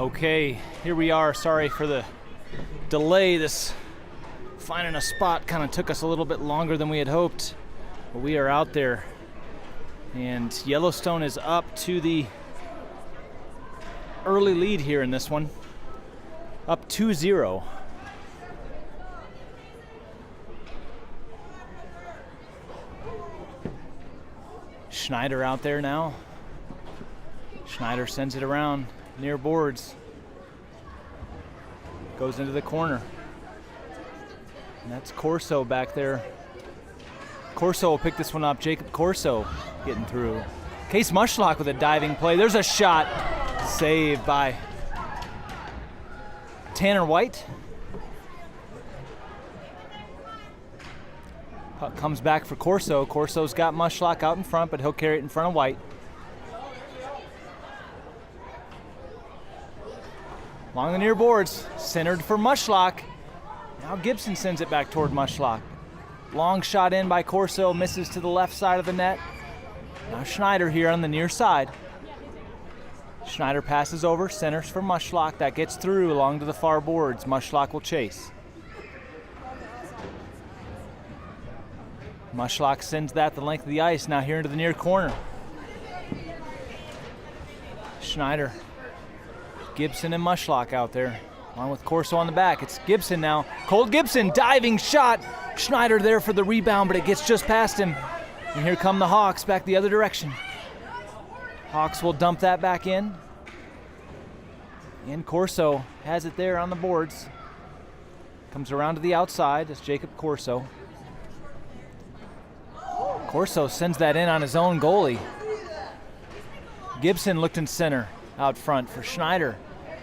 Okay, here we are. Sorry for the delay. This finding a spot kind of took us a little bit longer than we had hoped. But we are out there. And Yellowstone is up to the early lead here in this one. Up 2-0. Schneider out there now. Schneider sends it around near boards. Goes into the corner. And that's Corso back there. Corso will pick this one up. Jacob Corso getting through. Case Mushlock with a diving play. There's a shot. Saved by Tanner White. Puck comes back for Corso. Corso's got Mushlock out in front, but he'll carry it in front of White. Along the near boards, centered for Mushlock. Now Gibson sends it back toward Mushlock. Long shot in by Corso, misses to the left side of the net. Now Schneider here on the near side. Schneider passes over, centers for Mushlock. That gets through along to the far boards. Mushlock will chase. Mushlock sends that the length of the ice, now here into the near corner. Schneider, Gibson and Mushlock out there, along with Corso on the back. It's Gibson now. Colt Gibson, diving shot. Schneider there for the rebound, but it gets just past him. And here come the Hawks back the other direction. Hawks will dump that back in. And Corso has it there on the boards. Comes around to the outside. It's Jacob Corso. Corso sends that in on his own goalie. Gibson looked in center out front for Schneider.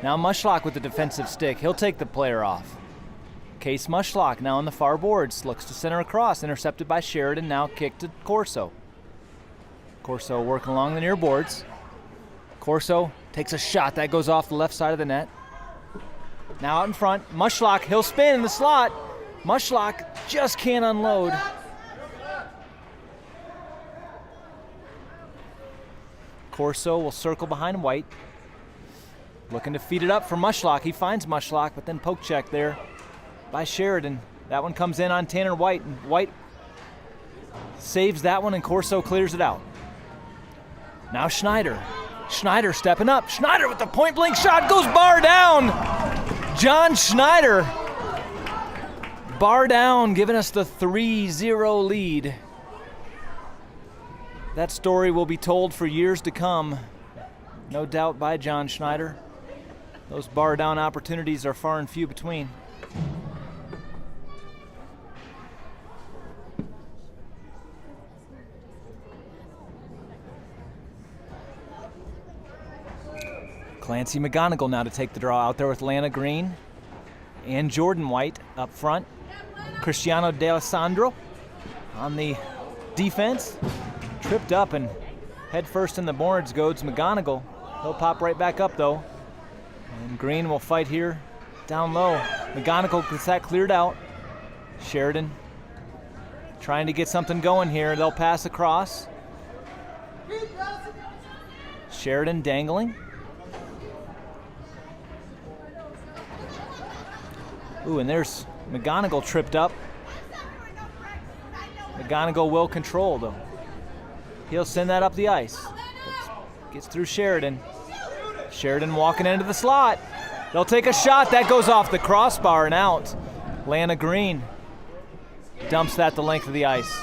Now Mushlock with the defensive stick. He'll take the player off. Case Mushlock now on the far boards. Looks to center across. Intercepted by Sheridan. Now kicked to Corso. Corso working along the near boards. Corso takes a shot. That goes off the left side of the net. Now out in front. Mushlock. He'll spin in the slot. Mushlock just can't unload. Corso will circle behind White. Looking to feed it up for Mushlock. He finds Mushlock, but then poke check there by Sheridan. That one comes in on Tanner White, and White saves that one, and Corso clears it out. Now Schneider. Schneider stepping up. Schneider with the point blank shot, goes bar down. John Schneider. Bar down, giving us the 3-0 lead. That story will be told for years to come, no doubt, by John Schneider. Those bar down opportunities are far and few between. Clancy McGonagle now to take the draw out there with Lana Green and Jordyn White up front. Christiano D'alessandro on the defense. Tripped up and head first in the boards goes McGonagle. He'll pop right back up though. And Green will fight here down low. McGonagle gets that cleared out. Sheridan trying to get something going here. They'll pass across. Sheridan dangling. Ooh, and there's McGonagle tripped up. McGonagle will control though. He'll send that up the ice. Gets through Sheridan. Sheridan walking into the slot. They'll take a shot. That goes off the crossbar and out. Lana Green dumps that the length of the ice.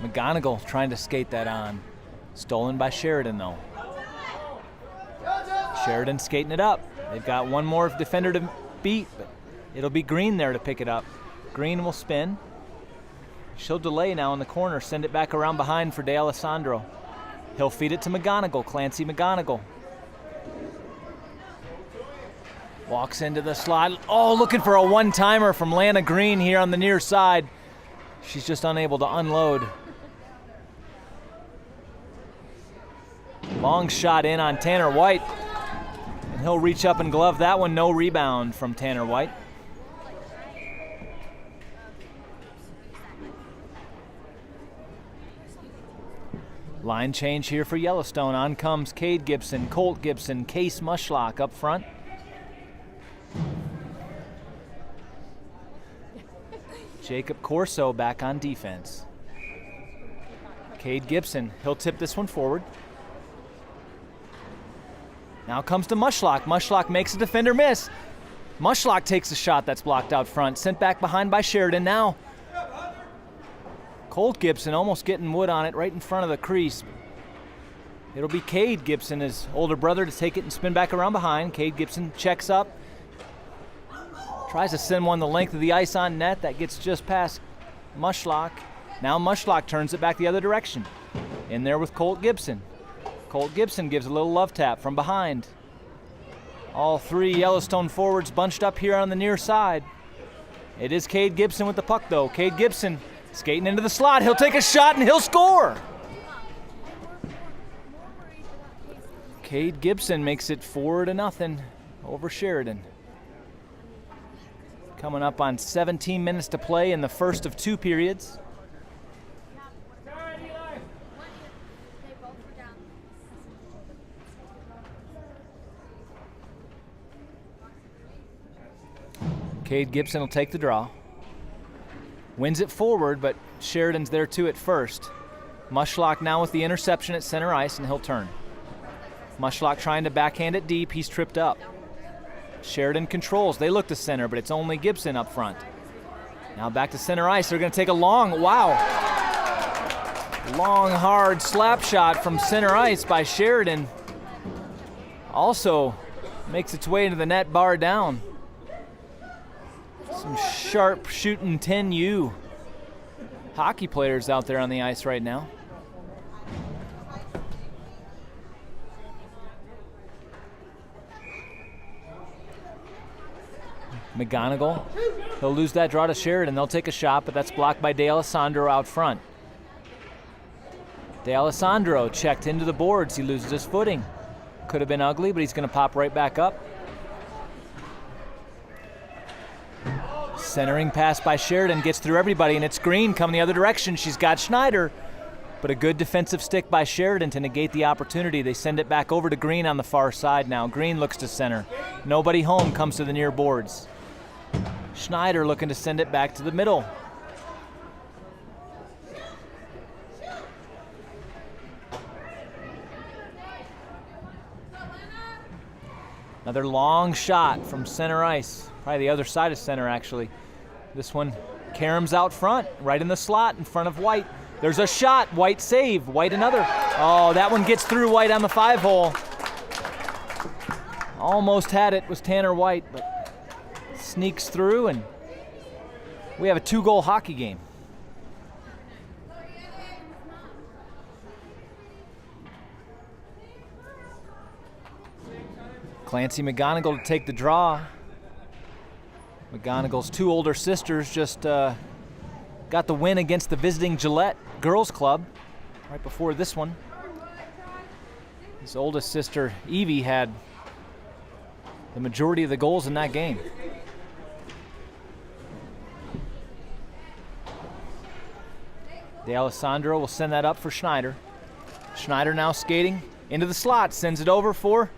McGonagle trying to skate that on. Stolen by Sheridan though. Sheridan skating it up. They've got one more defender to beat, but it'll be Green there to pick it up. Green will spin. She'll delay now in the corner, send it back around behind for D'Alessandro. He'll feed it to McGonagle, Clancy McGonagle. Walks into the slot. Oh, looking for a one-timer from Lana Green here on the near side. She's just unable to unload. Long shot in on Tanner White. And he'll reach up and glove that one. No rebound from Tanner White. Line change here for Yellowstone. On comes Kade Gibson, Colt Gibson, Case Mushlock up front. Jacob Corso back on defense. Kade Gibson, he'll tip this one forward. Now comes to Mushlock. Mushlock makes a defender miss. Mushlock takes a shot that's blocked out front. Sent back behind by Sheridan. Now Colt Gibson almost getting wood on it right in front of the crease. It'll be Kade Gibson, his older brother, to take it and spin back around behind. Kade Gibson checks up. Tries to send one the length of the ice on net. That gets just past Mushlock. Now Mushlock turns it back the other direction. In there with Colt Gibson. Colt Gibson gives a little love tap from behind. All three Yellowstone forwards bunched up here on the near side. It is Kade Gibson with the puck, though. Kade Gibson skating into the slot. He'll take a shot and he'll score. Kade Gibson makes it 4-0 over Sheridan. Coming up on 17 minutes to play in the first of 2 periods. Kade Gibson will take the draw. Wins it forward, but Sheridan's there too at first. Mushlock now with the interception at center ice, and he'll turn. Mushlock trying to backhand it deep. He's tripped up. Sheridan controls. They look to center, but it's only Gibson up front. Now back to center ice. They're going to take a long, long, hard slap shot from center ice by Sheridan. Also makes its way into the net, bar down. Some sharp shooting 10U hockey players out there on the ice right now. McGonagle, he'll lose that draw to Sheridan. They'll take a shot, but that's blocked by D'Alessandro out front. D'Alessandro checked into the boards. He loses his footing. Could have been ugly, but he's going to pop right back up. Centering pass by Sheridan gets through everybody, and it's Green coming the other direction. She's got Schneider, but a good defensive stick by Sheridan to negate the opportunity. They send it back over to Green on the far side now. Green looks to center. Nobody home, comes to the near boards. Schneider looking to send it back to the middle. Another long shot from center ice. Probably the other side of center, actually. This one caroms out front, right in the slot in front of White. There's a shot. White save. White another. Oh, that one gets through White on the 5-hole. Almost had it, was Tanner White, but sneaks through, and we have a 2-goal hockey game. Clancy McGonagle to take the draw. McGonagle's 2 older sisters just got the win against the visiting Gillette Girls Club right before this one. His oldest sister, Evie, had the majority of the goals in that game. D'Alessandro will send that up for Schneider. Schneider now skating into the slot, sends it over for,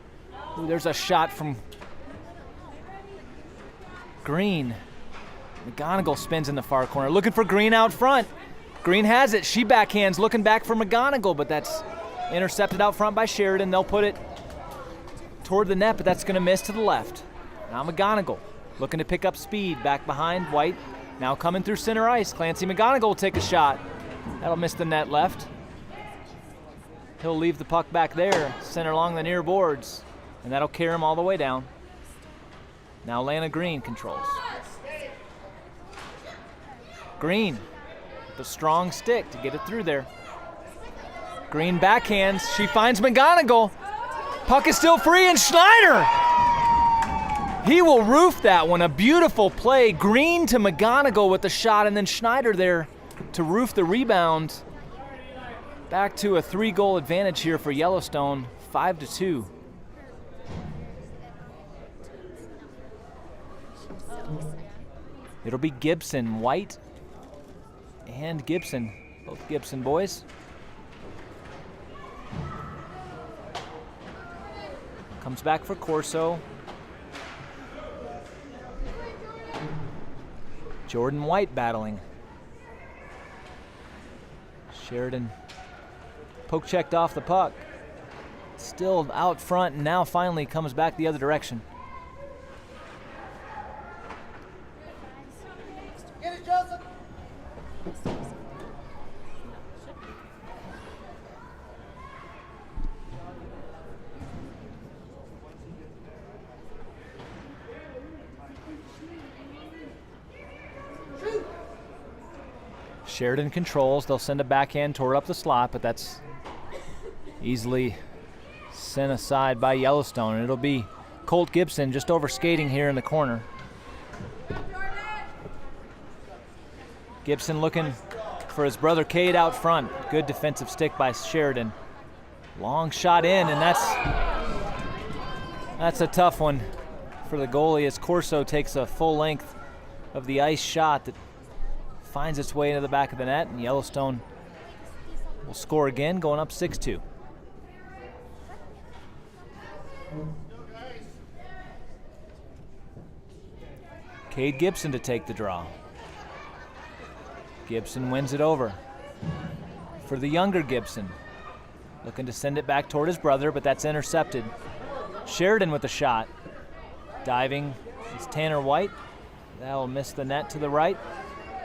there's a shot from Green. McGonagle spins in the far corner, looking for Green out front. Green has it. She backhands, looking back for McGonagle, but that's intercepted out front by Sheridan. They'll put it toward the net, but that's going to miss to the left. Now McGonagle looking to pick up speed back behind White. Now coming through center ice. Clancy McGonagle will take a shot. That'll miss the net left. He'll leave the puck back there, center along the near boards, and that'll carry him all the way down. Now Lana Green controls. Green with a strong stick to get it through there. Green backhands. She finds McGonagle. Puck is still free, and Schneider! He will roof that one. A beautiful play. Green to McGonagle with the shot, and then Schneider there to roof the rebound. back to a 3-goal advantage here for Yellowstone, 5-2. It'll be Gibson, White, and Gibson, both Gibson boys. Comes back for Corso. Jordyn White battling. Sheridan poke checked off the puck. Still out front, and now finally comes back the other direction. Get it, Joseph! Sheridan controls. They'll send a backhand toward up the slot, but that's easily sent aside by Yellowstone. And it'll be Colt Gibson just over skating here in the corner. Gibson looking for his brother Kade out front. Good defensive stick by Sheridan. Long shot in, and that's a tough one for the goalie as Corso takes a full length of the ice shot that finds its way into the back of the net, and Yellowstone will score again, going up 6-2. Kade Gibson to take the draw. Gibson wins it over for the younger Gibson. Looking to send it back toward his brother, but that's intercepted. Sheridan with the shot. Diving is Tanner White. That'll miss the net to the right.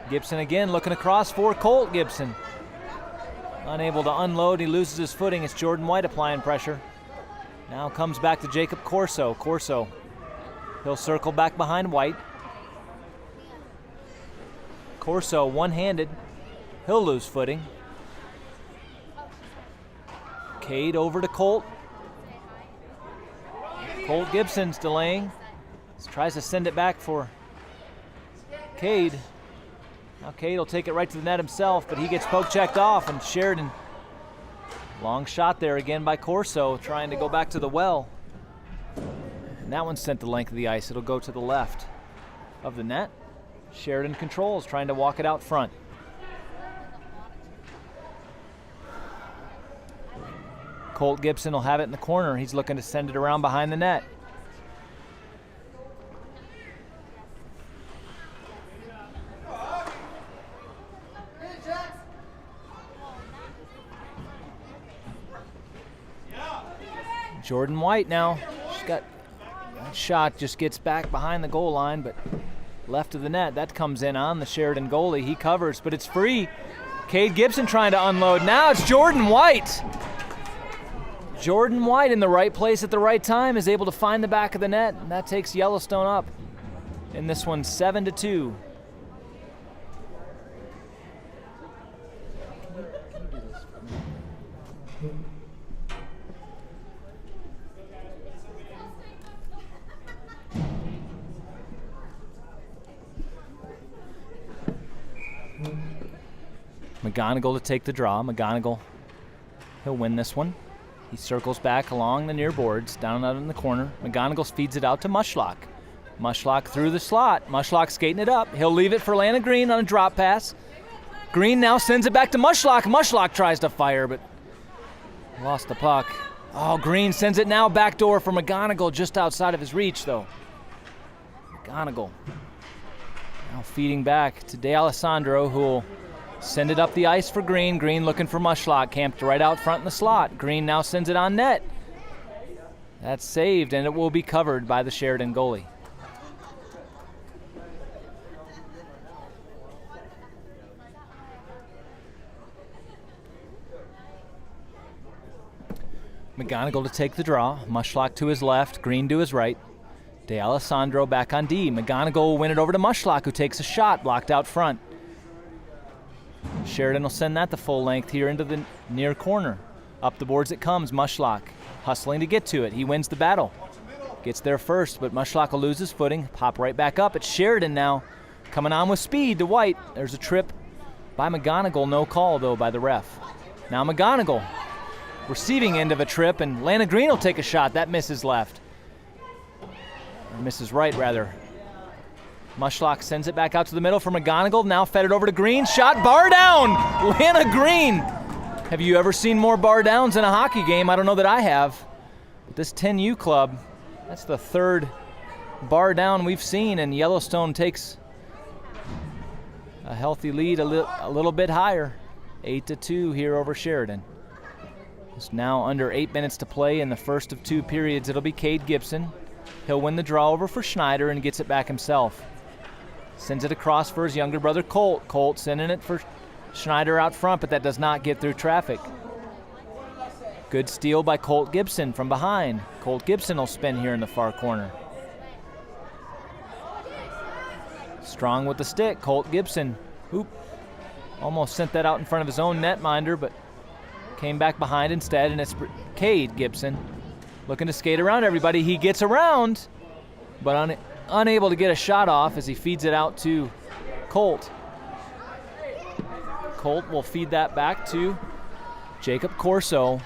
Gibson again looking across for Colt Gibson. Unable to unload, he loses his footing. It's Jordyn White applying pressure. Now comes back to Jacob Corso. Corso, he'll circle back behind White. Corso one-handed, he'll lose footing. Kade over to Colt. Colt Gibson's delaying. Tries to send it back for Kade. Now Kade will take it right to the net himself, but he gets poke checked off, and Sheridan, long shot there again by Corso, trying to go back to the well. And that one sent the length of the ice. It'll go to the left of the net. Sheridan controls, trying to walk it out front. Colt Gibson will have it in the corner. He's looking to send it around behind the net. Jordyn White now. She's got that shot, just gets back behind the goal line, but left of the net. That comes in on the Sheridan goalie. He covers, but it's free. Kade Gibson trying to unload. Now it's Jordyn White. Jordyn White in the right place at the right time is able to find the back of the net, and that takes Yellowstone up in this one 7-2. McGonagle to take the draw. McGonagle, he'll win this one. He circles back along the near boards, down out in the corner. McGonagle feeds it out to Mushlock. Mushlock through the slot. Mushlock skating it up. He'll leave it for Lana Green on a drop pass. Green now sends it back to Mushlock. Mushlock tries to fire, but lost the puck. Oh, Green sends it now backdoor for McGonagle, just outside of his reach, though. McGonagle now feeding back to D'Alessandro, who will send it up the ice for Green. Green looking for Mushlock, camped right out front in the slot. Green now sends it on net. That's saved, and it will be covered by the Sheridan goalie. McGonagle to take the draw. Mushlock to his left, Green to his right. D'Alessandro back on D. McGonagle will win it over to Mushlock, who takes a shot, blocked out front. Sheridan will send that the full length here into the near corner. Up the boards it comes. Mushlock hustling to get to it. He wins the battle. Gets there first, but Mushlock will lose his footing. Pop right back up. It's Sheridan now coming on with speed to White. There's a trip by McGonagle. No call, though, by the ref. Now McGonagle, receiving end of a trip, and Lana Green will take a shot. That misses left. Or misses right, rather. Mushlock sends it back out to the middle for McGonagle. Now fed it over to Green. Shot, bar down! Lana Green! Have you ever seen more bar downs in a hockey game? I don't know that I have. But this 10U club, that's the third bar down we've seen, and Yellowstone takes a healthy lead a little bit higher. 8-2 here over Sheridan. It's now under 8 minutes to play in the first of 2 periods. It'll be Kade Gibson. He'll win the draw over for Schneider and gets it back himself. Sends it across for his younger brother Colt. Colt sending it for Schneider out front, but that does not get through traffic. Good steal by Colt Gibson from behind. Colt Gibson will spin here in the far corner. Strong with the stick, Colt Gibson. Oop. Almost sent that out in front of his own netminder, but came back behind instead, and it's Kade Gibson looking to skate around everybody. He gets around, but unable to get a shot off as he feeds it out to Colt. Colt will feed that back to Jacob Corso.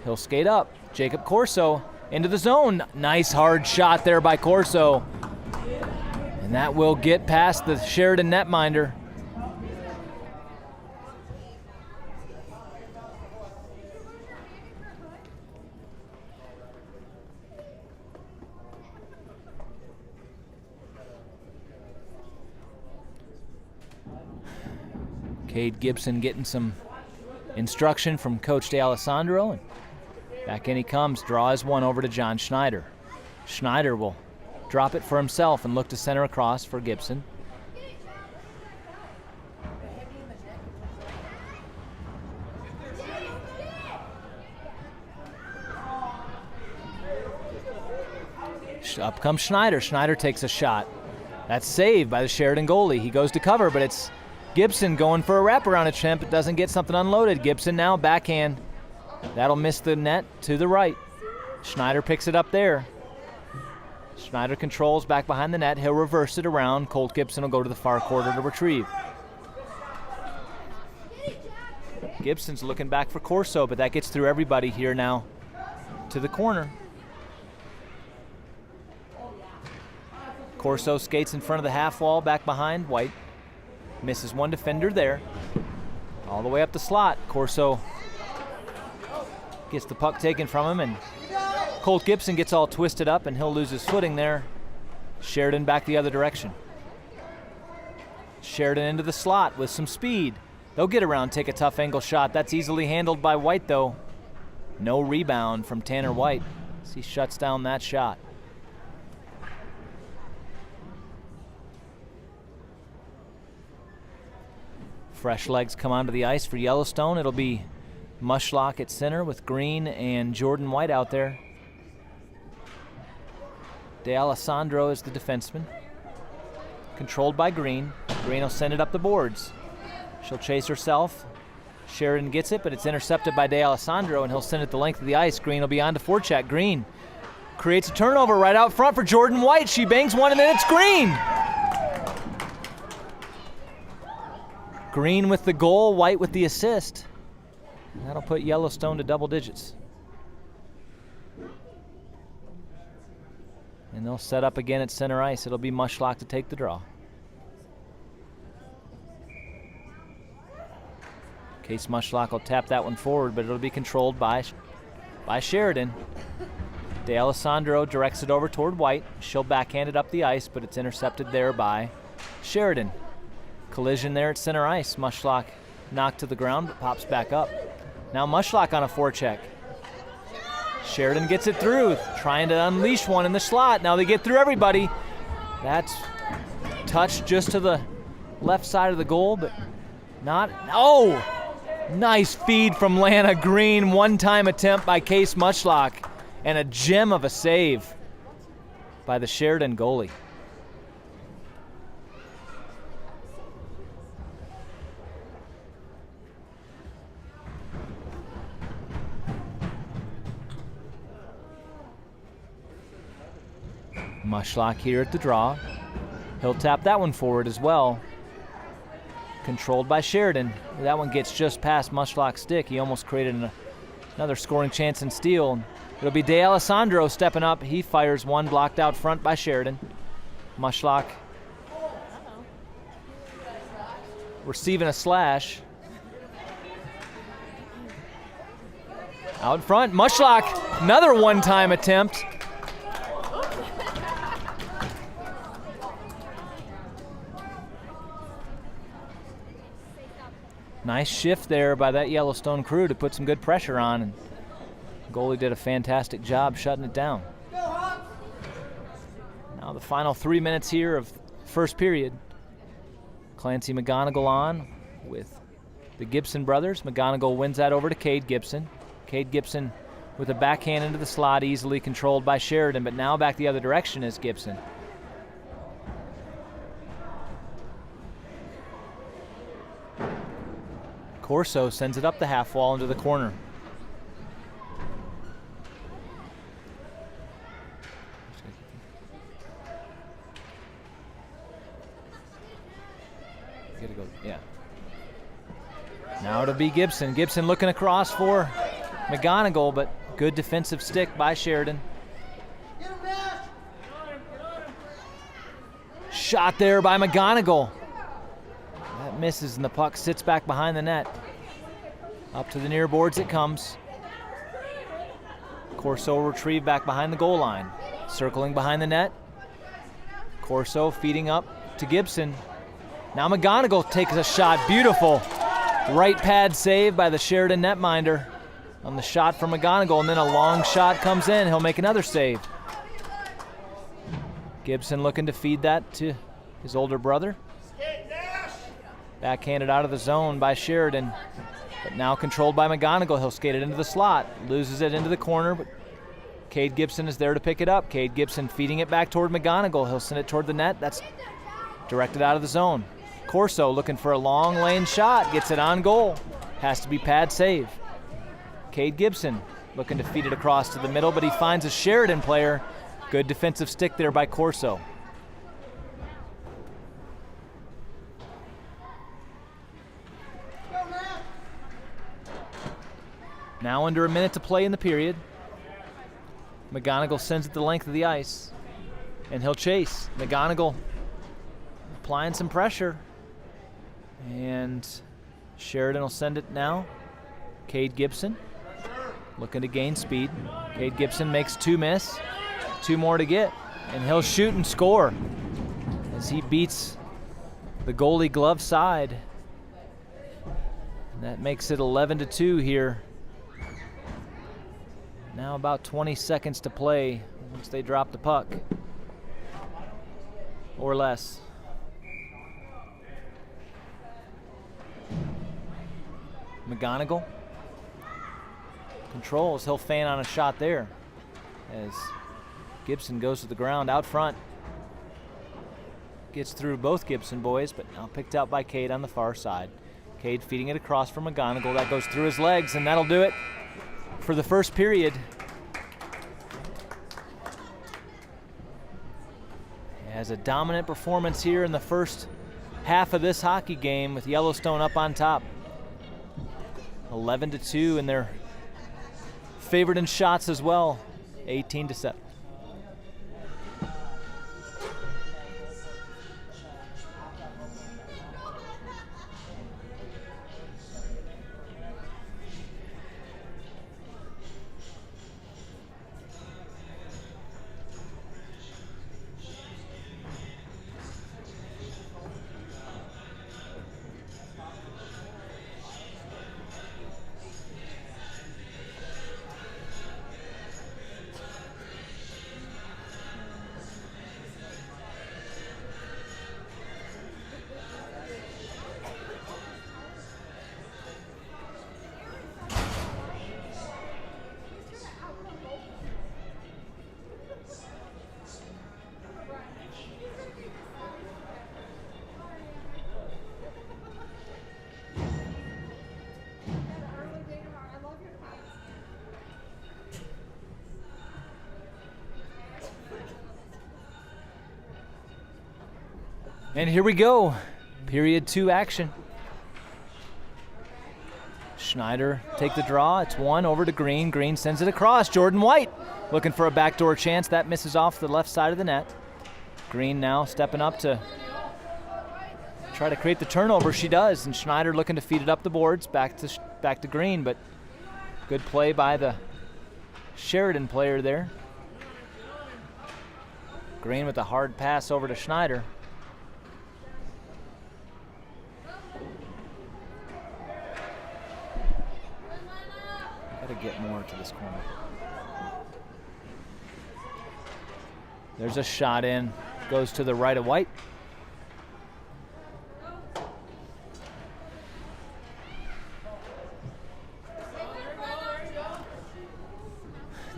He'll skate up. Jacob Corso into the zone. Nice hard shot there by Corso. And that will get past the Sheridan netminder. Kade Gibson getting some instruction from Coach D'Alessandro, and back in he comes. Draws one over to John Schneider. Schneider will drop it for himself and look to center across for Gibson. Up comes Schneider. Schneider takes a shot. That's saved by the Sheridan goalie. He goes to cover, but it's Gibson going for a wraparound attempt. It doesn't get something unloaded. Gibson now backhand. That'll miss the net to the right. Schneider picks it up there. Schneider controls back behind the net. He'll reverse it around. Colt Gibson will go to the far quarter to retrieve. Gibson's looking back for Corso, but that gets through everybody here now to the corner. Corso skates in front of the half wall back behind White. Misses one defender there. All the way up the slot. Corso gets the puck taken from him, and Colt Gibson gets all twisted up, and he'll lose his footing there. Sheridan back the other direction. Sheridan into the slot with some speed. They'll get around, take a tough angle shot. That's easily handled by White, though. No rebound from Tanner White as he shuts down that shot. Fresh legs come onto the ice for Yellowstone. It'll be Mushlock at center with Green and Jordyn White out there. D'Alessandro is the defenseman. Controlled by Green. Green will send it up the boards. She'll chase herself. Sheridan gets it, but it's intercepted by D'Alessandro, and he'll send it the length of the ice. Green will be on to forecheck. Green creates a turnover right out front for Jordyn White. She bangs one, and then it's Green. Green with the goal, White with the assist. That'll put Yellowstone to double digits. And they'll set up again at center ice. It'll be Mushlock to take the draw. Case Mushlock will tap that one forward, but it'll be controlled by Sheridan. D'Alessandro directs it over toward White. She'll backhand it up the ice, but it's intercepted there by Sheridan. Collision there at center ice. Mushlock knocked to the ground, but pops back up. Now Mushlock on a forecheck. Sheridan gets it through, trying to unleash one in the slot. Now they get through everybody. That's touched just to the left side of the goal, but not. Oh! Nice feed from Lana Green. One-time attempt by Case Mushlock, and a gem of a save by the Sheridan goalie. Mushlock here at the draw. He'll tap that one forward as well. Controlled by Sheridan. That one gets just past Mushlock's stick. He almost created another scoring chance in steal. It'll be D'Alessandro stepping up. He fires one blocked out front by Sheridan. Mushlock receiving a slash. Out front, Mushlock, another one-time attempt. Nice shift there by that Yellowstone crew to put some good pressure on, and goalie did a fantastic job shutting it down. Now the final 3 minutes here of first period. Clancy McGonagle on with the Gibson brothers. McGonagle wins that over to Kade Gibson. Kade Gibson with a backhand into the slot, easily controlled by Sheridan, but now back the other direction is Gibson. Corso sends it up the half wall into the corner. Gotta go, yeah. Now it'll be Gibson. Gibson looking across for McGonagle, but good defensive stick by Sheridan. Shot there by McGonagle. That misses and the puck sits back behind the net. Up to the near boards it comes. Corso retrieved back behind the goal line. Circling behind the net. Corso feeding up to Gibson. Now McGonagle takes a shot. Beautiful right pad save by the Sheridan netminder on the shot from McGonagle, and then a long shot comes in. He'll make another save. Gibson looking to feed that to his older brother. Backhanded out of the zone by Sheridan, but now controlled by McGonagle. He'll skate it into the slot, loses it into the corner, but Kade Gibson is there to pick it up. Kade Gibson feeding it back toward McGonagle. He'll send it toward the net. That's directed out of the zone. Corso looking for a long lane shot, gets it on goal. Has to be pad save. Kade Gibson looking to feed it across to the middle, but he finds a Sheridan player. Good defensive stick there by Corso. Now under a minute to play in the period. McGonagle sends it the length of the ice, and he'll chase. McGonagle applying some pressure, and Sheridan will send it now. Kade Gibson looking to gain speed. Kade Gibson makes two miss, two more to get, and he'll shoot and score as he beats the goalie glove side. And that makes it 11-2 here. Now about 20 seconds to play once they drop the puck, or less. McGonagle controls. He'll fan on a shot there as Gibson goes to the ground out front. Gets through both Gibson boys, but now picked out by Kade on the far side. Kade feeding it across from McGonagle. That goes through his legs, and that'll do it for the first period. He has a dominant performance here in the first half of this hockey game with Yellowstone up on top. 11-2, and they're favored in shots as well, 18-7. And here we go, period 2 action. Schneider take the draw. It's one over to Green. Green sends it across. Jordyn White looking for a backdoor chance. That misses off the left side of the net. Green now stepping up to try to create the turnover. She does, and Schneider looking to feed it up the boards back to Green, but good play by the Sheridan player there. Green with a hard pass over to Schneider. Got to get more to this corner. There's a shot in. Goes to the right of White.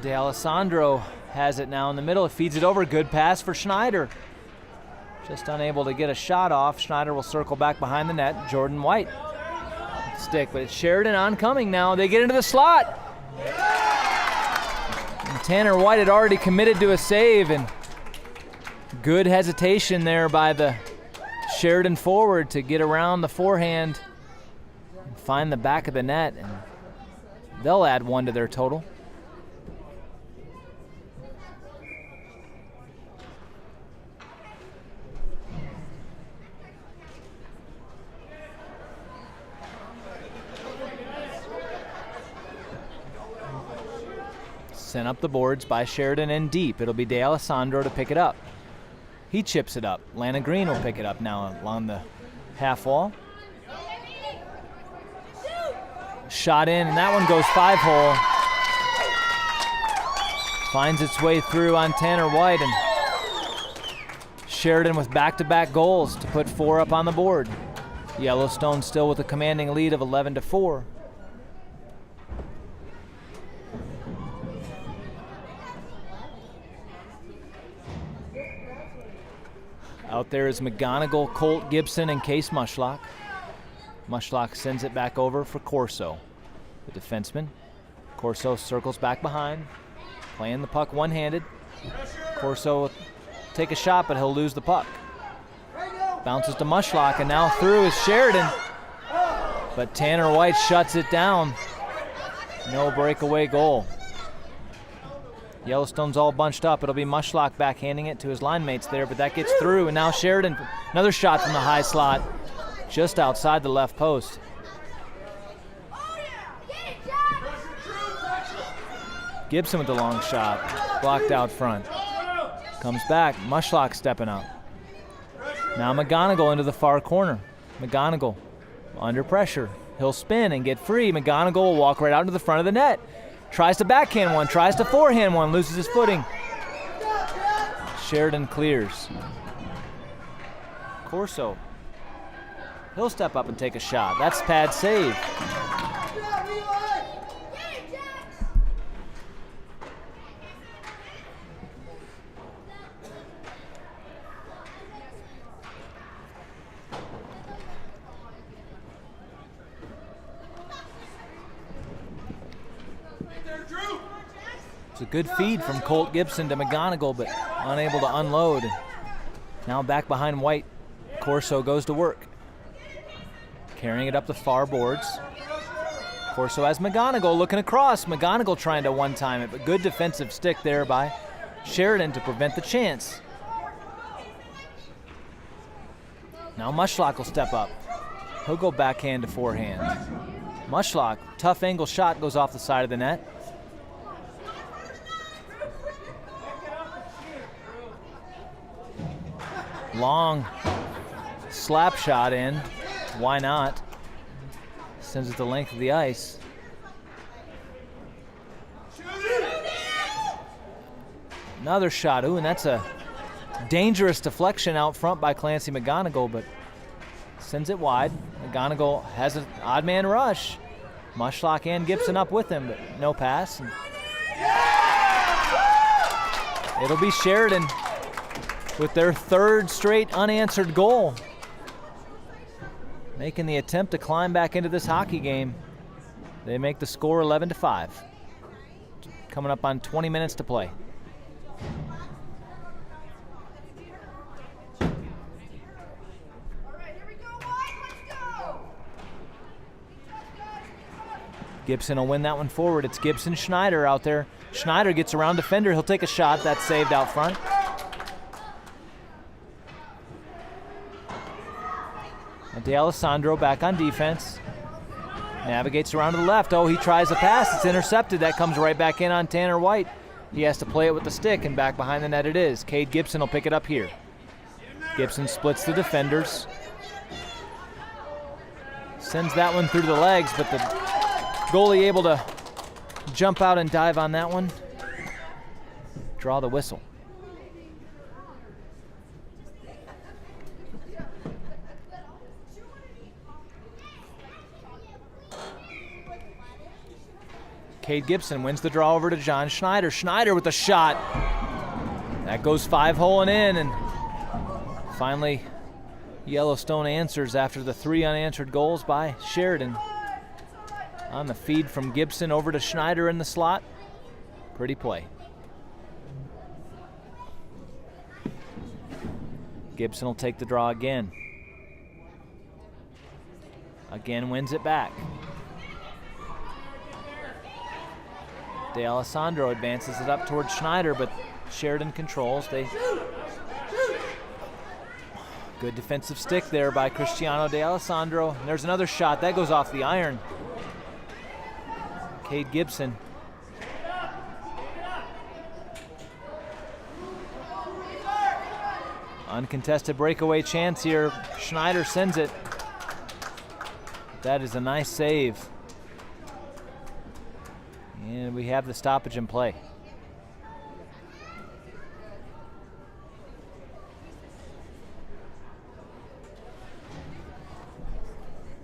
D'Alessandro has it now in the middle. Feeds it over. Good pass for Schneider. Just unable to get a shot off. Schneider will circle back behind the net. Jordyn White. Stick, but it's Sheridan oncoming now. They get into the slot. And Tanner White had already committed to a save, and good hesitation there by the Sheridan forward to get around the forehand and find the back of the net, and they'll add one to their total. Sent up the boards by Sheridan and deep. It'll be D'Alessandro to pick it up. He chips it up. Lana Green will pick it up now along the half wall. Shot in, and that one goes 5-hole. Finds its way through on Tanner White, and Sheridan with back-to-back goals to put 4 up on the board. Yellowstone still with a commanding lead of 11-4. Out there is McGonagle, Colt Gibson, and Case Mushlock. Mushlock sends it back over for Corso, the defenseman. Corso circles back behind, playing the puck one-handed. Corso will take a shot, but he'll lose the puck. Bounces to Mushlock, and now through is Sheridan. But Tanner White shuts it down. No breakaway goal. Yellowstone's all bunched up. It'll be Mushlock backhanding it to his line mates there, but that gets through, and now Sheridan, another shot from the high slot, just outside the left post. Gibson with the long shot, blocked out front. Comes back, Mushlock stepping up. Now McGonagle into the far corner. McGonagle under pressure. He'll spin and get free. McGonagle will walk right out into the front of the net. Tries to backhand one, tries to forehand one, loses his footing. Sheridan clears. Corso. He'll step up and take a shot. That's pad save. It's a good feed from Colt Gibson to McGonagle, but unable to unload. Now back behind White. Corso goes to work. Carrying it up the far boards. Corso has McGonagle looking across. McGonagle trying to one-time it, but good defensive stick there by Sheridan to prevent the chance. Now Mushlock will step up. He'll go backhand to forehand. Mushlock, tough angle shot, goes off the side of the net. Long slap shot in. Why not? Sends it the length of the ice. Another shot. Ooh, and that's a dangerous deflection out front by Clancy McGonagle, but sends it wide. McGonagle has an odd man rush. Mushlock and Gibson up with him, but no pass. It'll be Sheridan with their third straight unanswered goal, making the attempt to climb back into this hockey game. They make the score 11-5. Coming up on 20 minutes to play. Gibson will win that one forward. It's Gibson Schneider out there. Schneider gets around defender. He'll take a shot. That's saved out front. D'Alessandro back on defense. Navigates around to the left. Oh, he tries a pass. It's intercepted. That comes right back in on Tanner White. He has to play it with the stick, and back behind the net it is. Kade Gibson will pick it up here. Gibson splits the defenders. Sends that one through the legs, but the goalie able to jump out and dive on that one. Draw the whistle. Kade Gibson wins the draw over to John Schneider. Schneider with a shot. That goes 5-holing in, and finally Yellowstone answers after the 3 unanswered goals by Sheridan. On the feed from Gibson over to Schneider in the slot. Pretty play. Gibson will take the draw again. Again wins it back. D'Alessandro advances it up towards Schneider, but Sheridan controls. Good defensive stick there by Christiano D'Alessandro. And there's another shot. That goes off the iron. Kade Gibson. Uncontested breakaway chance here. Schneider sends it. That is a nice save. And we have the stoppage in play.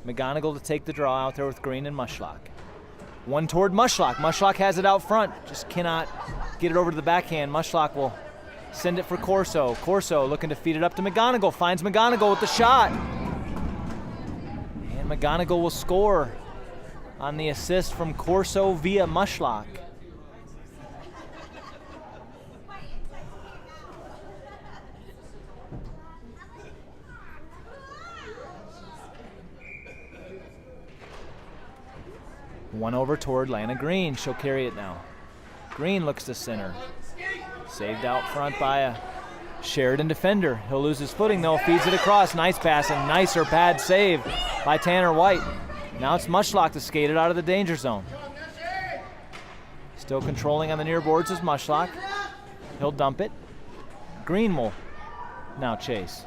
McGonagle to take the draw out there with Green and Mushlock. One toward Mushlock. Mushlock has it out front. Just cannot get it over to the backhand. Mushlock will send it for Corso. Corso looking to feed it up to McGonagle. Finds McGonagle with the shot. And McGonagle will score on the assist from Corso via Mushlock. One over toward Lana Green. She'll carry it now. Green looks to center. Saved out front by a Sheridan defender. He'll lose his footing though, feeds it across. Nice pass and nicer pad save by Tanner White. Now it's Mushlock to skate it out of the danger zone. Still controlling on the near boards is Mushlock. He'll dump it. Green will now chase.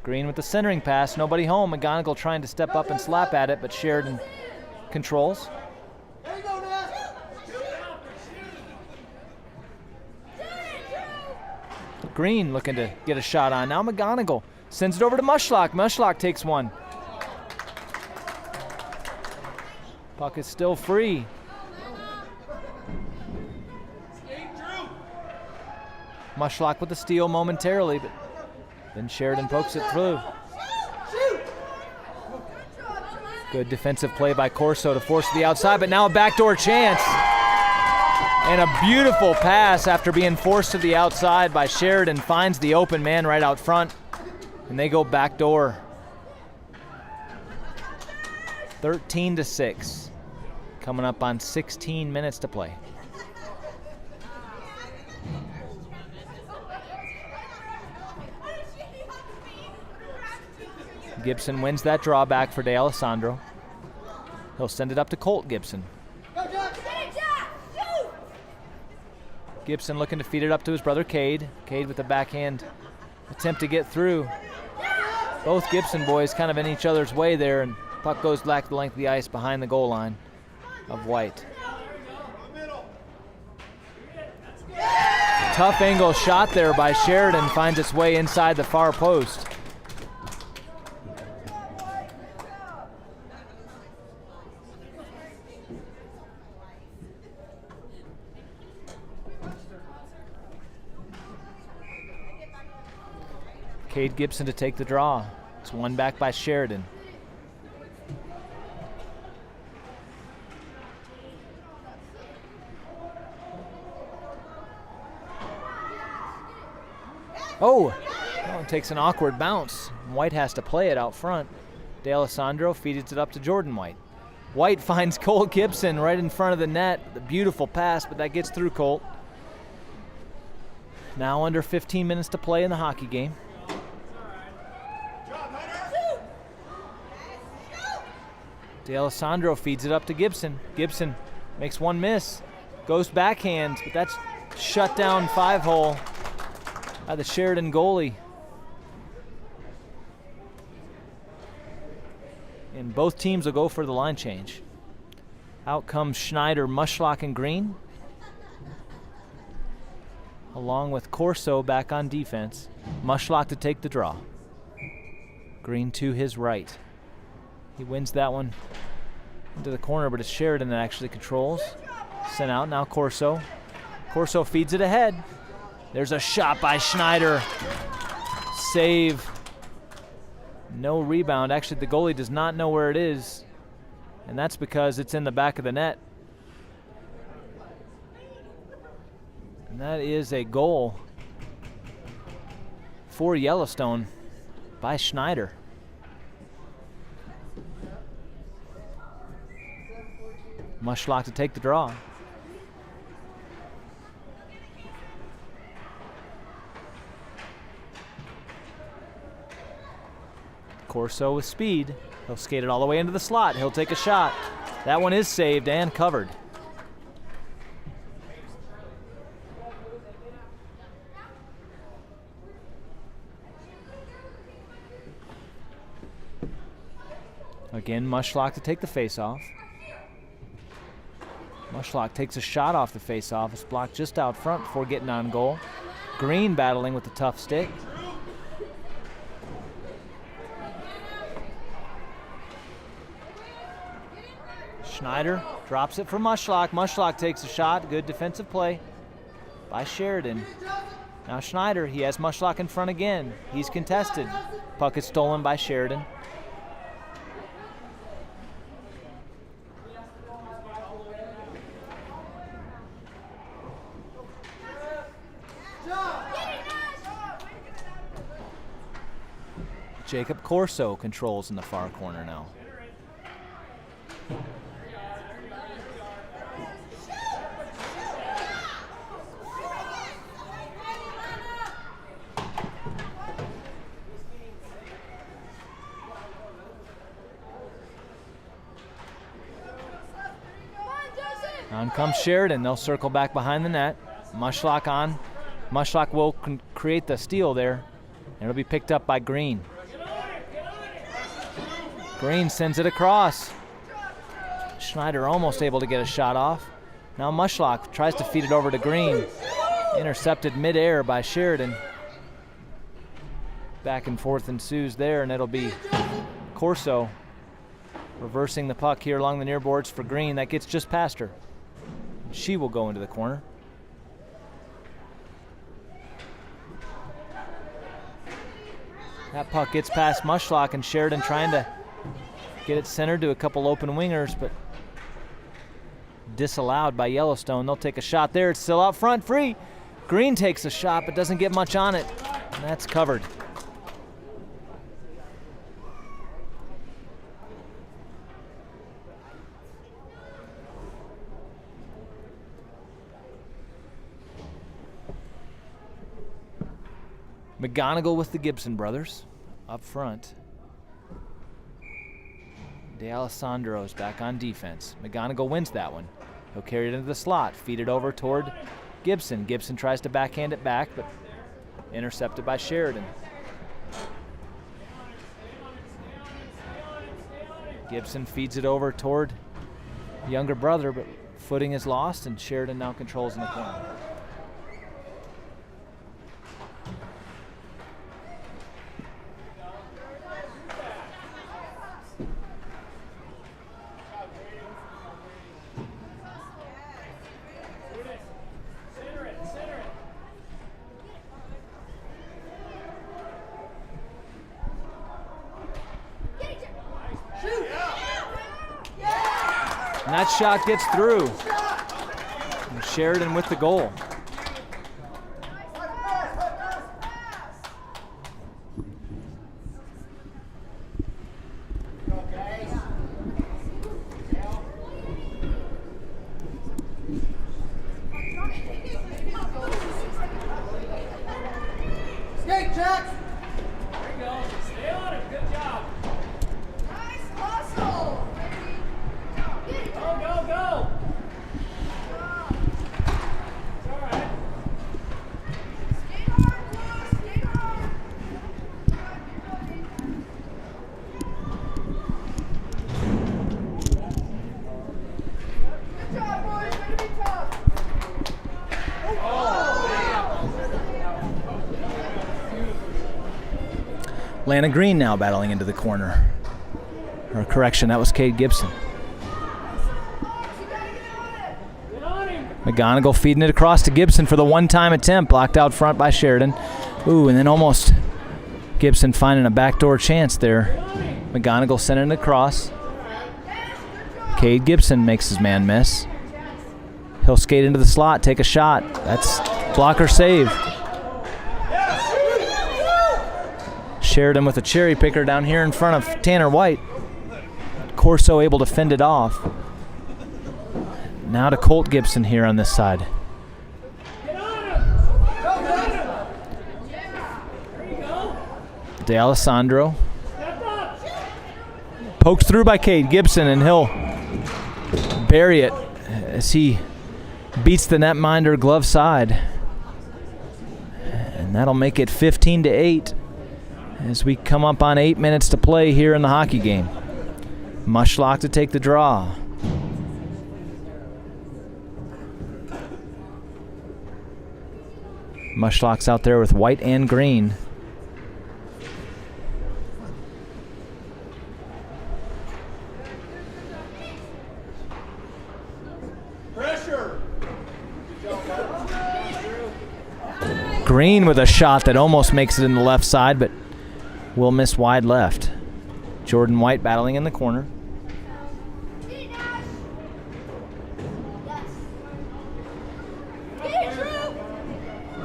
Green with the centering pass, nobody home. McGonagle trying to step up and slap at it, but Sheridan controls. Green looking to get a shot on. Now McGonagle sends it over to Mushlock. Mushlock takes one. Puck is still free. Mushlock with the steal momentarily, but then Sheridan pokes it through. Good defensive play by Corso to force the outside, but now a backdoor chance. And a beautiful pass after being forced to the outside by Sheridan. Finds the open man right out front, and they go backdoor. 13-6. Coming up on 16 minutes to play. Gibson wins that drawback for D'Alessandro. He'll send it up to Colt Gibson. Gibson looking to feed it up to his brother Kade. Kade with the backhand attempt to get through. Both Gibson boys kind of in each other's way there, and puck goes back the length of the ice behind the goal line of White. Tough angle shot there by Sheridan, finds its way inside the far post. Kade Gibson to take the draw. It's won back by Sheridan. Oh, it takes an awkward bounce. White has to play it out front. D'Alessandro feeds it up to Jordyn White. White finds Colt Gibson right in front of the net. The beautiful pass, but that gets through Colt. Now under 15 minutes to play in the hockey game. D'Alessandro feeds it up to Gibson. Gibson makes one miss, goes backhand, but that's shut down 5-hole by the Sheridan goalie. And both teams will go for the line change. Out comes Schneider, Mushlock, and Green, along with Corso back on defense. Mushlock to take the draw. Green to his right. He wins that one into the corner, but it's Sheridan that actually controls. Sent out, now Corso. Corso feeds it ahead. There's a shot by Schneider. Save. No rebound. Actually, the goalie does not know where it is, and that's because it's in the back of the net. And that is a goal for Yellowstone by Schneider. Mushlock to take the draw. Corso with speed. He'll skate it all the way into the slot. He'll take a shot. That one is saved and covered. Again, Mushlock to take the face-off. Mushlock takes a shot off the face-off. It's blocked just out front before getting on goal. Green battling with the tough stick. Schneider drops it for Mushlock. Mushlock takes a shot. Good defensive play by Sheridan. Now Schneider, he has Mushlock in front again. He's contested. Puck is stolen by Sheridan. Jacob Corso controls in the far corner now. On comes Sheridan. They'll circle back behind the net. Mushlock on. Mushlock will create the steal there. And it'll be picked up by Green. Green sends it across. Schneider almost able to get a shot off. Now Mushlock tries to feed it over to Green. Intercepted midair by Sheridan. Back and forth ensues there, and it'll be Corso reversing the puck here along the near boards for Green. That gets just past her. She will go into the corner. That puck gets past Mushlock, and Sheridan trying to get it centered to a couple open wingers, but disallowed by Yellowstone. They'll take a shot there. It's still out front, free. Green takes a shot, but doesn't get much on it. And that's covered. McGonagle with the Gibson brothers up front. D'Alessandro's back on defense. McGonagle wins that one. He'll carry it into the slot, feed it over toward Gibson. Gibson tries to backhand it back, but intercepted by Sheridan. Gibson feeds it over toward younger brother, but footing is lost, and Sheridan now controls in the corner. And that shot gets through. And Sheridan with the goal. Lana Green now battling into the corner. Or correction, that was Kade Gibson. McGonagle feeding it across to Gibson for the one-time attempt, blocked out front by Sheridan. Ooh, and then almost Gibson finding a backdoor chance there. McGonagle sending it across. Kade Gibson makes his man miss. He'll skate into the slot, take a shot. That's blocker save. Sheridan with a cherry picker down here in front of Tanner White. Corso able to fend it off. Now to Colt Gibson here on this side. D'Alessandro. Poked through by Kade Gibson, and he'll bury it as he beats the netminder glove side. And that'll make it 15-8 as we come up on 8 minutes to play here in the hockey game. Mushlock to take the draw. Mushlock's out there with White and Green. Pressure. Green with a shot that almost makes it in the left side, but will miss wide left. Jordyn White battling in the corner.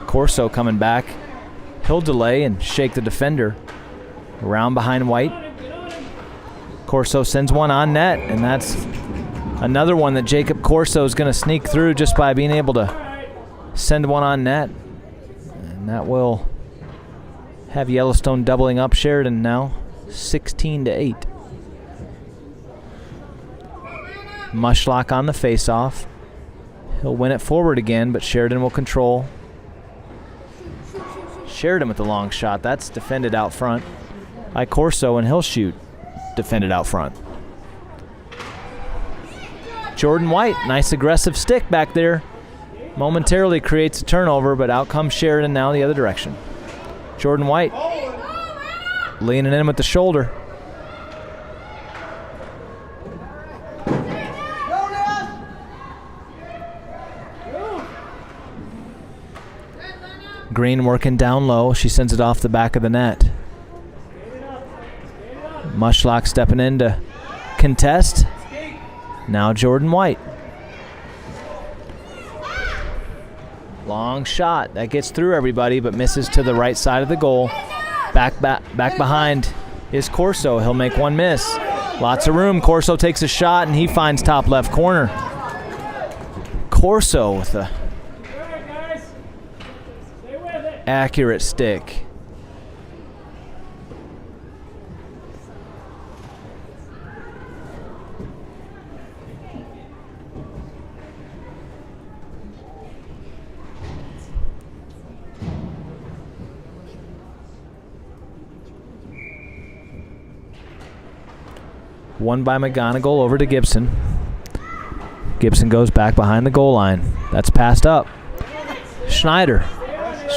Corso coming back. He'll delay and shake the defender. Around behind White. Corso sends one on net, and that's another one that Jacob Corso is going to sneak through just by being able to send one on net. And that will have Yellowstone doubling up Sheridan now, 16-8. Mushlock on the face-off. He'll win it forward again, but Sheridan will control. Sheridan with the long shot. That's defended out front by Corso, and he'll shoot. Defended out front. Jordyn White, nice aggressive stick back there. Momentarily creates a turnover, but out comes Sheridan now the other direction. Jordyn White leaning in with the shoulder. Green working down low. She sends it off the back of the net. Mushlock stepping in to contest. Now Jordyn White. Long shot. That gets through everybody, but misses to the right side of the goal. Back behind is Corso. He'll make one miss. Lots of room. Corso takes a shot, and he finds top left corner. Corso with a accurate stick. One by McGonagle over to Gibson. Gibson goes back behind the goal line. That's passed up. Schneider.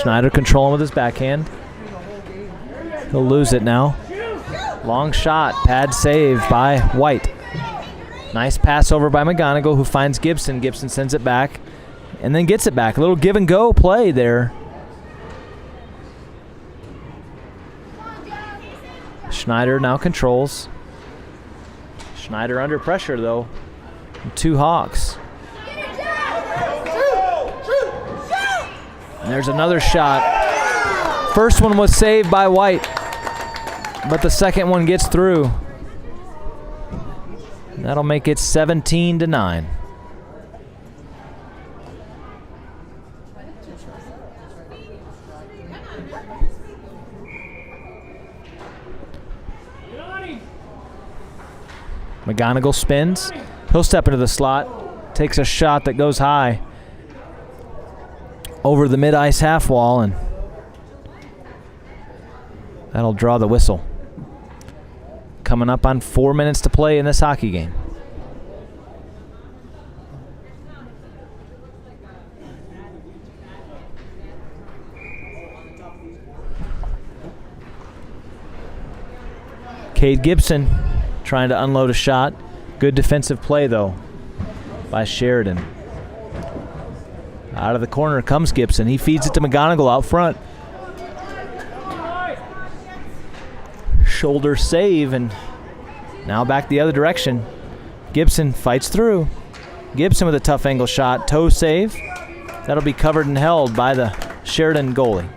Schneider controlling with his backhand. He'll lose it now. Long shot. Pad save by White. Nice pass over by McGonagle, who finds Gibson. Gibson sends it back and then gets it back. A little give and go play there. Schneider now controls. Schneider under pressure, though. Two Hawks. And there's another shot. First one was saved by White, but the second one gets through. And that'll make it 17-9. McGonagle spins. He'll step into the slot, takes a shot that goes high over the mid-ice half wall, and that'll draw the whistle. Coming up on 4 minutes to play in this hockey game. Kade Gibson trying to unload a shot. Good defensive play, though, by Sheridan. Out of the corner comes Gibson. He feeds it to McGonagle out front. Shoulder save, and now back the other direction. Gibson fights through. Gibson with a tough angle shot. Toe save. That'll be covered and held by the Sheridan goalie.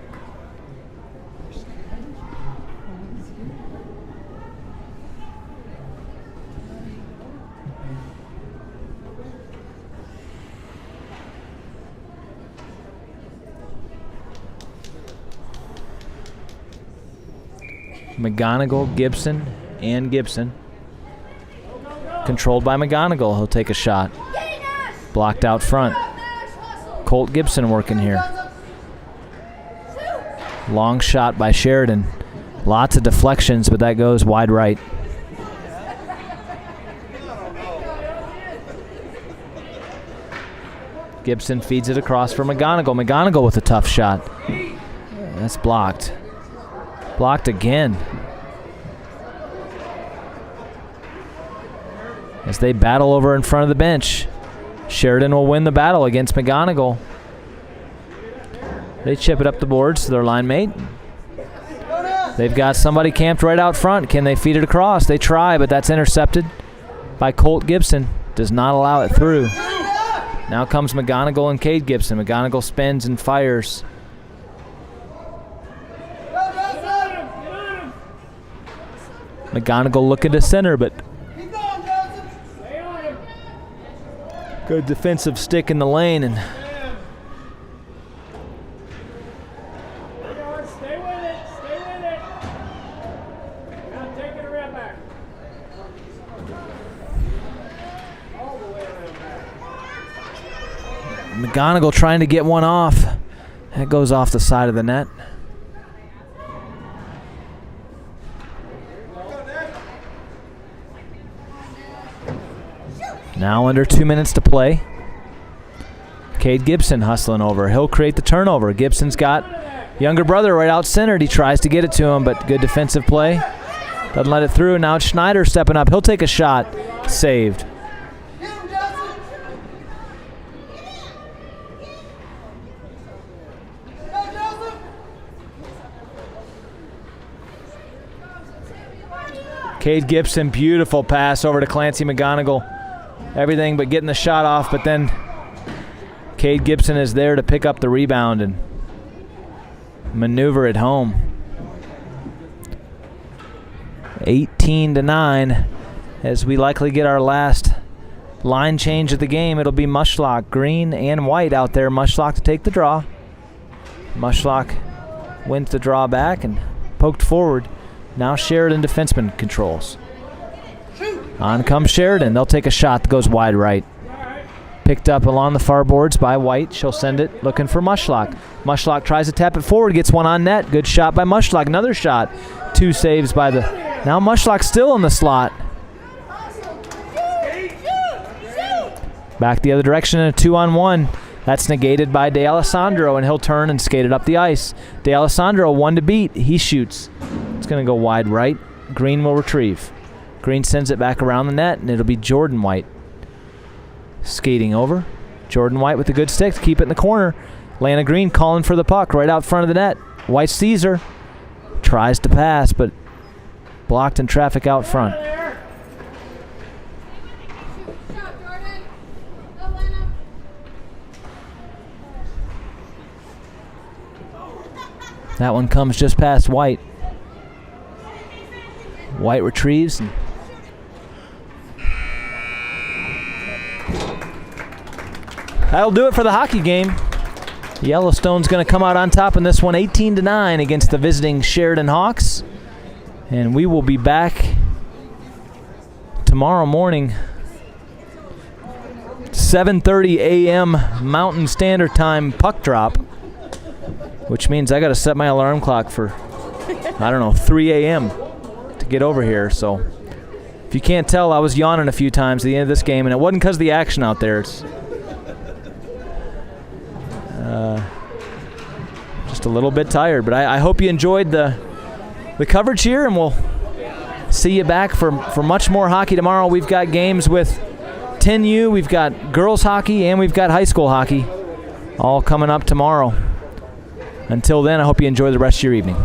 McGonagle, Gibson, and Gibson. Controlled by McGonagle. He'll take a shot. Blocked out front. Colt Gibson working here. Long shot by Sheridan. Lots of deflections, but that goes wide right. Gibson feeds it across for McGonagle. McGonagle with a tough shot. That's blocked. Blocked again. As they battle over in front of the bench. Sheridan will win the battle against McGonagle. They chip it up the boards to their line mate. They've got somebody camped right out front. Can they feed it across? They try, but that's intercepted by Colt Gibson. Does not allow it through. Now comes McGonagle and Kade Gibson. McGonagle spins and fires. McGonagle looking to center, but good defensive stick in the lane, and Stay with it. Now take it around back. All the way around back. McGonagle trying to get one off. That goes off the side of the net. Now under 2 minutes to play. Kade Gibson hustling over. He'll create the turnover. Gibson's got younger brother right out centered. He tries to get it to him, but good defensive play. Doesn't let it through. Now it's Schneider stepping up. He'll take a shot. Saved. Kade Gibson, beautiful pass over to Clancy McGonagle. Everything but getting the shot off, but then Kade Gibson is there to pick up the rebound and maneuver it home. 18-9 as we likely get our last line change of the game. It'll be Mushlock, Green, and White out there. Mushlock to take the draw. Mushlock wins the draw back and poked forward. Now Sheridan defenseman controls. On comes Sheridan. They'll take a shot that goes wide right. Picked up along the far boards by White. She'll send it looking for Mushlock. Mushlock tries to tap it forward, gets one on net. Good shot by Mushlock. Another shot. Two saves by the... Now Mushlock still in the slot. Back the other direction in a 2-on-1. That's negated by D'Alessandro, and he'll turn and skate it up the ice. D'Alessandro, one to beat. He shoots. It's going to go wide right. Green will retrieve. Green sends it back around the net, and it'll be Jordyn White skating over. Jordyn White with a good stick to keep it in the corner. Lana Green calling for the puck right out front of the net. White sees her. Tries to pass, but blocked in traffic out front. That one comes just past White. White retrieves. And that'll do it for the hockey game. Yellowstone's going to come out on top in this one, 18-9 against the visiting Sheridan Hawks. And we will be back tomorrow morning, 7:30 a.m. Mountain Standard Time puck drop, which means I got to set my alarm clock for, 3 a.m. to get over here. So if you can't tell, I was yawning a few times at the end of this game, and it wasn't because of the action out there. It's just a little bit tired, but I hope you enjoyed the coverage here, and we'll see you back for much more hockey tomorrow. We've got games with 10U, we've got girls hockey, and we've got high school hockey all coming up tomorrow. Until then, I hope you enjoy the rest of your evening.